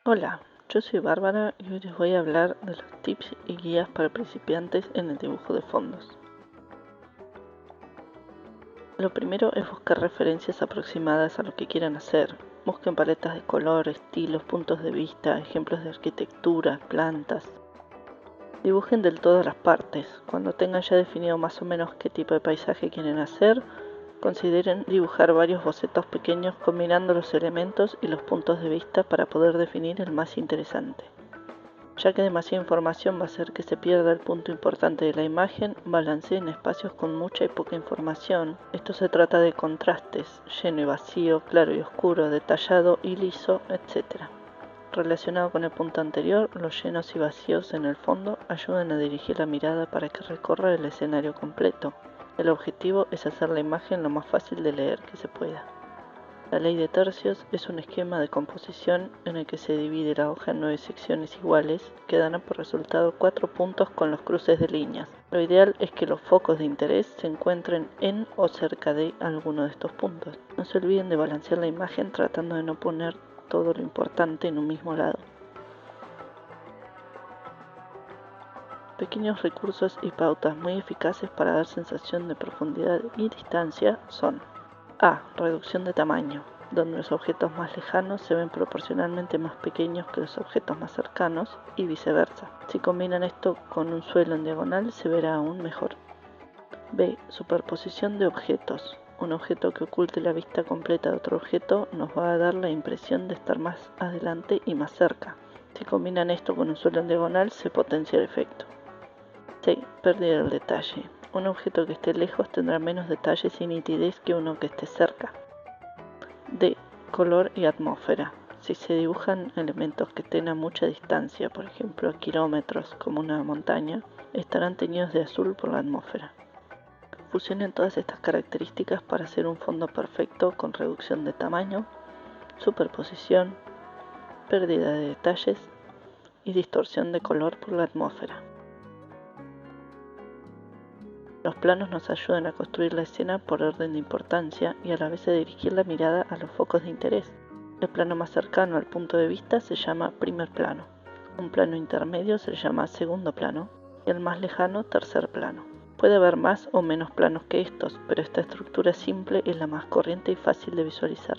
Hola, yo soy Bárbara y hoy les voy a hablar de los tips y guías para principiantes en el dibujo de fondos. Lo primero es buscar referencias aproximadas a lo que quieran hacer. Busquen paletas de color, estilos, puntos de vista, ejemplos de arquitectura, plantas. Dibujen del todo las partes. Cuando tengan ya definido más o menos qué tipo de paisaje quieren hacer, consideren dibujar varios bocetos pequeños combinando los elementos y los puntos de vista para poder definir el más interesante. Ya que demasiada información va a hacer que se pierda el punto importante de la imagen, balanceen espacios con mucha y poca información. Esto se trata de contrastes, lleno y vacío, claro y oscuro, detallado y liso, etc. Relacionado con el punto anterior, los llenos y vacíos en el fondo ayudan a dirigir la mirada para que recorra el escenario completo. El objetivo es hacer la imagen lo más fácil de leer que se pueda. La ley de tercios es un esquema de composición en el que se divide la hoja en 9 secciones iguales que dan por resultado 4 puntos con los cruces de líneas. Lo ideal es que los focos de interés se encuentren en o cerca de alguno de estos puntos. No se olviden de balancear la imagen tratando de no poner todo lo importante en un mismo lado. Pequeños recursos y pautas muy eficaces para dar sensación de profundidad y distancia son: A. Reducción de tamaño, donde los objetos más lejanos se ven proporcionalmente más pequeños que los objetos más cercanos y viceversa. Si combinan esto con un suelo en diagonal se verá aún mejor. B. Superposición de objetos. Un objeto que oculte la vista completa de otro objeto nos va a dar la impresión de estar más adelante y más cerca. Si combinan esto con un suelo en diagonal se potencia el efecto. C. Pérdida del detalle. Un objeto que esté lejos tendrá menos detalles y nitidez que uno que esté cerca. D. Color y atmósfera. Si se dibujan elementos que estén a mucha distancia, por ejemplo a kilómetros como una montaña, estarán teñidos de azul por la atmósfera. Fusionen todas estas características para hacer un fondo perfecto con reducción de tamaño, superposición, pérdida de detalles y distorsión de color por la atmósfera. Los planos nos ayudan a construir la escena por orden de importancia y a la vez a dirigir la mirada a los focos de interés. El plano más cercano al punto de vista se llama primer plano, un plano intermedio se llama segundo plano y el más lejano tercer plano. Puede haber más o menos planos que estos, pero esta estructura simple es la más corriente y fácil de visualizar.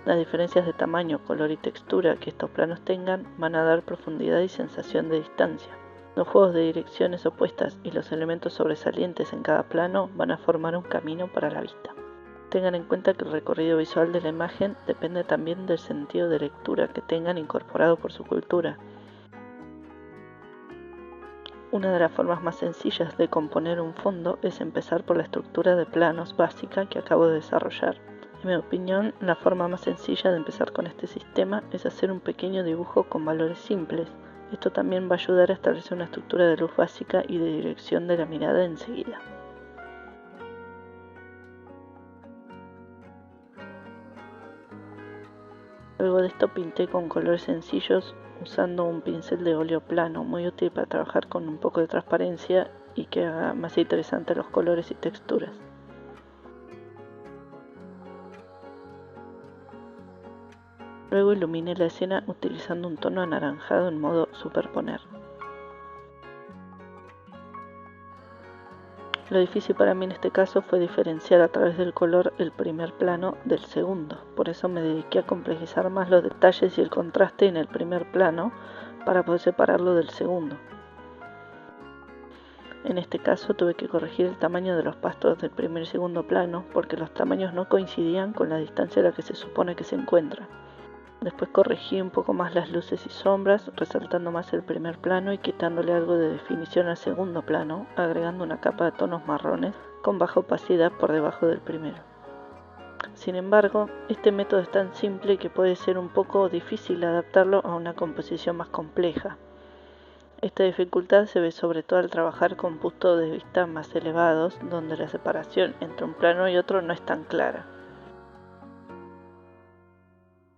Las diferencias de tamaño, color y textura que estos planos tengan van a dar profundidad y sensación de distancia. Los juegos de direcciones opuestas y los elementos sobresalientes en cada plano van a formar un camino para la vista. Tengan en cuenta que el recorrido visual de la imagen depende también del sentido de lectura que tengan incorporado por su cultura. Una de las formas más sencillas de componer un fondo es empezar por la estructura de planos básica que acabo de desarrollar. En mi opinión, la forma más sencilla de empezar con este sistema es hacer un pequeño dibujo con valores simples. Esto también va a ayudar a establecer una estructura de luz básica y de dirección de la mirada enseguida. Luego de esto pinté con colores sencillos usando un pincel de óleo plano, muy útil para trabajar con un poco de transparencia y que haga más interesante los colores y texturas. Luego iluminé la escena utilizando un tono anaranjado en modo superponer. Lo difícil para mí en este caso fue diferenciar a través del color el primer plano del segundo, por eso me dediqué a complejizar más los detalles y el contraste en el primer plano para poder separarlo del segundo. En este caso tuve que corregir el tamaño de los pastos del primer y segundo plano porque los tamaños no coincidían con la distancia a la que se supone que se encuentran. Después corregí un poco más las luces y sombras, resaltando más el primer plano y quitándole algo de definición al segundo plano, agregando una capa de tonos marrones con baja opacidad por debajo del primero. Sin embargo, este método es tan simple que puede ser un poco difícil adaptarlo a una composición más compleja. Esta dificultad se ve sobre todo al trabajar con puntos de vista más elevados, donde la separación entre un plano y otro no es tan clara.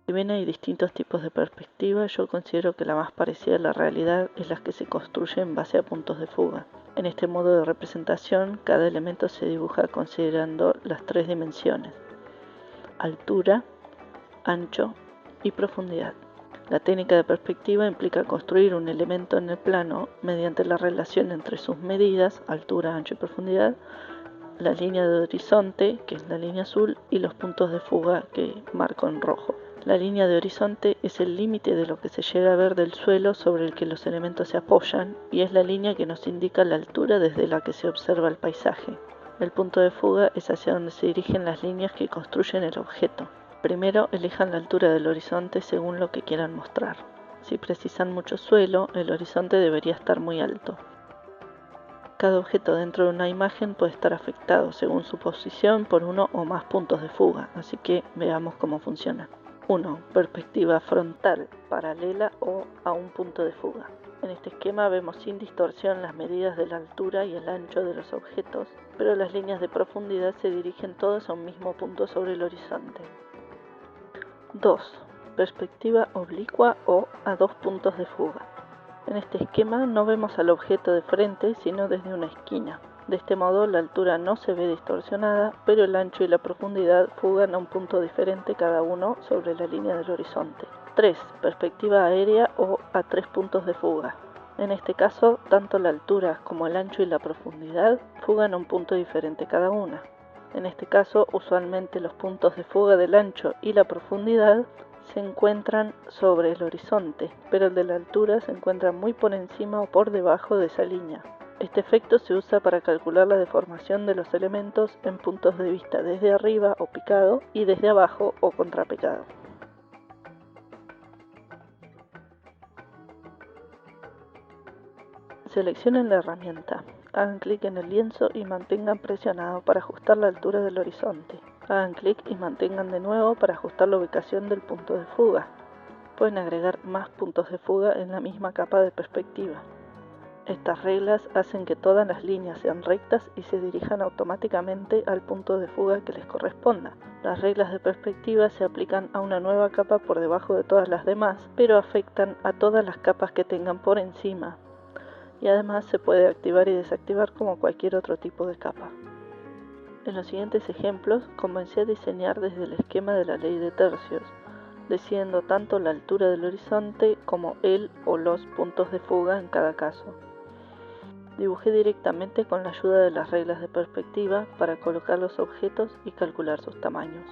Si bien hay distintos tipos de perspectiva, yo considero que la más parecida a la realidad es la que se construye en base a puntos de fuga. En este modo de representación, cada elemento se dibuja considerando las 3 dimensiones: altura, ancho y profundidad. La técnica de perspectiva implica construir un elemento en el plano mediante la relación entre sus medidas, altura, ancho y profundidad, la línea de horizonte, que es la línea azul, y los puntos de fuga, que marco en rojo. La línea de horizonte es el límite de lo que se llega a ver del suelo sobre el que los elementos se apoyan y es la línea que nos indica la altura desde la que se observa el paisaje. El punto de fuga es hacia donde se dirigen las líneas que construyen el objeto. Primero elijan la altura del horizonte según lo que quieran mostrar. Si precisan mucho suelo, el horizonte debería estar muy alto. Cada objeto dentro de una imagen puede estar afectado según su posición por uno o más puntos de fuga, así que veamos cómo funciona. 1. Perspectiva frontal, paralela o a un punto de fuga. En este esquema vemos sin distorsión las medidas de la altura y el ancho de los objetos, pero las líneas de profundidad se dirigen todas a un mismo punto sobre el horizonte. 2. Perspectiva oblicua o a dos puntos de fuga. En este esquema no vemos al objeto de frente, sino desde una esquina. De este modo la altura no se ve distorsionada, pero el ancho y la profundidad fugan a un punto diferente cada uno sobre la línea del horizonte. 3. Perspectiva aérea o a tres puntos de fuga. En este caso, tanto la altura como el ancho y la profundidad fugan a un punto diferente cada una. En este caso, usualmente los puntos de fuga del ancho y la profundidad se encuentran sobre el horizonte, pero el de la altura se encuentra muy por encima o por debajo de esa línea. Este efecto se usa para calcular la deformación de los elementos en puntos de vista desde arriba o picado y desde abajo o contrapicado. Seleccionen la herramienta, hagan clic en el lienzo y mantengan presionado para ajustar la altura del horizonte. Hagan clic y mantengan de nuevo para ajustar la ubicación del punto de fuga. Pueden agregar más puntos de fuga en la misma capa de perspectiva. Estas reglas hacen que todas las líneas sean rectas y se dirijan automáticamente al punto de fuga que les corresponda. Las reglas de perspectiva se aplican a una nueva capa por debajo de todas las demás, pero afectan a todas las capas que tengan por encima. Y además se puede activar y desactivar como cualquier otro tipo de capa. En los siguientes ejemplos comencé a diseñar desde el esquema de la ley de tercios, decidiendo tanto la altura del horizonte como el o los puntos de fuga en cada caso. Dibujé directamente con la ayuda de las reglas de perspectiva para colocar los objetos y calcular sus tamaños.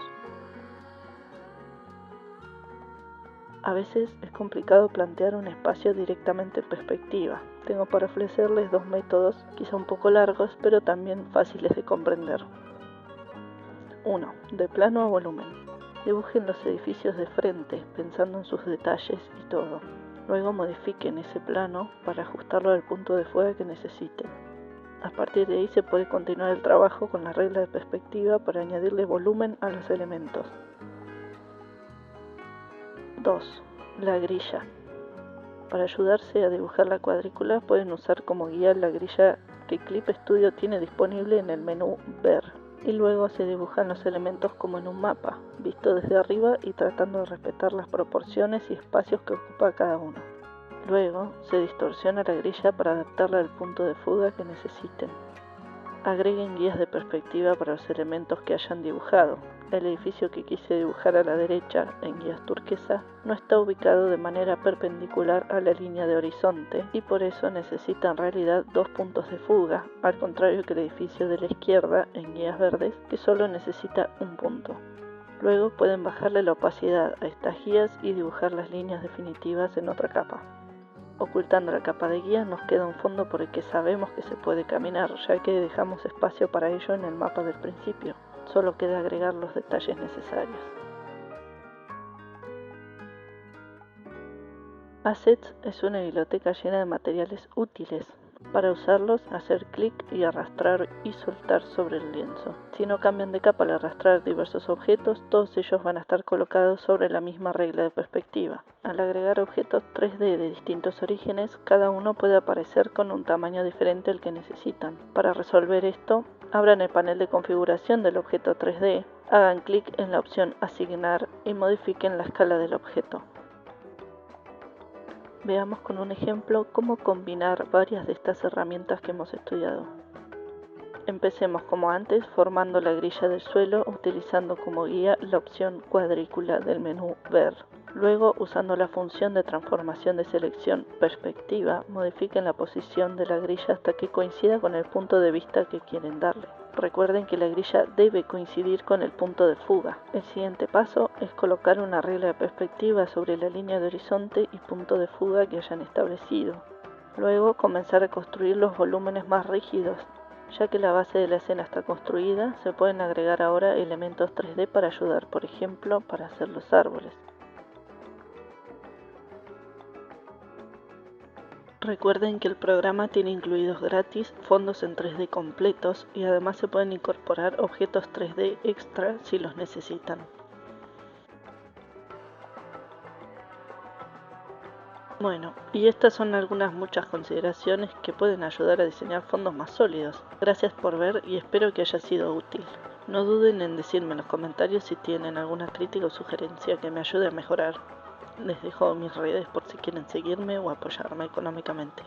A veces es complicado plantear un espacio directamente en perspectiva. Tengo para ofrecerles dos métodos, quizá un poco largos, pero también fáciles de comprender. 1. De plano a volumen. Dibujen los edificios de frente, pensando en sus detalles y todo. Luego modifiquen ese plano para ajustarlo al punto de fuga que necesiten. A partir de ahí se puede continuar el trabajo con la regla de perspectiva para añadirle volumen a los elementos. 2. La grilla. Para ayudarse a dibujar la cuadrícula pueden usar como guía la grilla que Clip Studio tiene disponible en el menú Ver. Y luego se dibujan los elementos como en un mapa, visto desde arriba y tratando de respetar las proporciones y espacios que ocupa cada uno. Luego se distorsiona la grilla para adaptarla al punto de fuga que necesiten. Agreguen guías de perspectiva para los elementos que hayan dibujado. El edificio que quise dibujar a la derecha, en guías turquesa, no está ubicado de manera perpendicular a la línea de horizonte y por eso necesita en realidad dos puntos de fuga, al contrario que el edificio de la izquierda, en guías verdes, que solo necesita un punto. Luego pueden bajarle la opacidad a estas guías y dibujar las líneas definitivas en otra capa. Ocultando la capa de guía nos queda un fondo por el que sabemos que se puede caminar, ya que dejamos espacio para ello en el mapa del principio. Solo queda agregar los detalles necesarios. Assets es una biblioteca llena de materiales útiles. Para usarlos, hacer clic y arrastrar y soltar sobre el lienzo. Si no cambian de capa al arrastrar diversos objetos, todos ellos van a estar colocados sobre la misma regla de perspectiva. Al agregar objetos 3D de distintos orígenes, cada uno puede aparecer con un tamaño diferente al que necesitan. Para resolver esto, abran el panel de configuración del objeto 3D, hagan clic en la opción Asignar y modifiquen la escala del objeto. Veamos con un ejemplo cómo combinar varias de estas herramientas que hemos estudiado. Empecemos como antes formando la grilla del suelo utilizando como guía la opción cuadrícula del menú Ver. Luego, usando la función de transformación de selección perspectiva, modifiquen la posición de la grilla hasta que coincida con el punto de vista que quieren darle. Recuerden que la grilla debe coincidir con el punto de fuga. El siguiente paso es colocar una regla de perspectiva sobre la línea de horizonte y punto de fuga que hayan establecido. Luego, comenzar a construir los volúmenes más rígidos. Ya que la base de la escena está construida, se pueden agregar ahora elementos 3D para ayudar, por ejemplo, para hacer los árboles. Recuerden que el programa tiene incluidos gratis fondos en 3D completos y además se pueden incorporar objetos 3D extra si los necesitan. Bueno, y estas son muchas consideraciones que pueden ayudar a diseñar fondos más sólidos. Gracias por ver y espero que haya sido útil. No duden en decirme en los comentarios si tienen alguna crítica o sugerencia que me ayude a mejorar. Les dejo mis redes por si quieren seguirme o apoyarme económicamente.